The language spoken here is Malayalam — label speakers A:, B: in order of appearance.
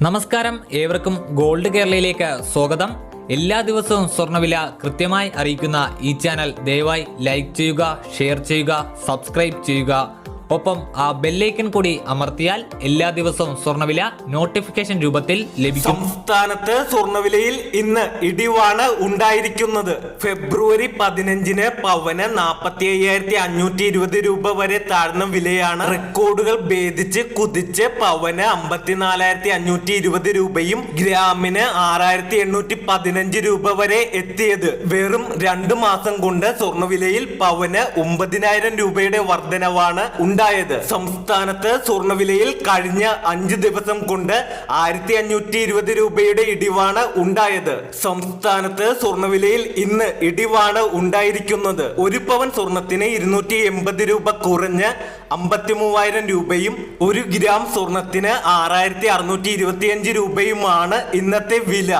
A: നമസ്കാരം, ഏവർക്കും ഗോൾഡ് കേരളയിലേക്ക് സ്വാഗതം. എല്ലാ ദിവസവും സ്വർണ്ണവില കൃത്യമായി അറിയിക്കുന്ന ഈ ചാനൽ ദയവായി ലൈക്ക് ചെയ്യുക, ഷെയർ ചെയ്യുക, സബ്സ്ക്രൈബ് ചെയ്യുക. ഒപ്പം ആ ബെല്ലൈക്കൺ കൂടി അമർത്തിയാൽ എല്ലാ ദിവസവും സ്വർണ്ണവില നോട്ടിഫിക്കേഷൻ രൂപത്തിൽ ലഭിക്കും.
B: സംസ്ഥാനത്ത് സ്വർണ്ണവിലയിൽ ഇന്ന് ഇടിവാണ് ഉണ്ടായിരിക്കുന്നത്. ഫെബ്രുവരി 15-ന് പവന് 45,520 രൂപ വരെ താഴ്ന്ന വിലയാണ്. റെക്കോർഡുകൾ ഭേദിച്ച് കുതിച്ച് പവന് 54,520 രൂപയും ഗ്രാമിന് 6,815 രൂപ വരെ എത്തിയത്. വെറും 2 മാസം കൊണ്ട് സ്വർണ്ണവിലയിൽ പവന് 9,000 രൂപയുടെ വർധനവാണ് ഉണ്ടായത്. സംസ്ഥാനത്ത് സ്വർണ്ണവിലയിൽ കഴിഞ്ഞ 5 ദിവസം കൊണ്ട് 1,520 രൂപയുടെ ഇടിവാണ് ഉണ്ടായത്. സംസ്ഥാനത്ത് സ്വർണ്ണവിലയിൽ ഇന്ന് ഇടിവാണ് ഉണ്ടായിരിക്കുന്നത്. 1 പവൻ സ്വർണത്തിന് 280 രൂപ കുറഞ്ഞ് 53,000 രൂപയും 1 ഗ്രാം സ്വർണത്തിന് 6,625 രൂപയുമാണ് ഇന്നത്തെ വില.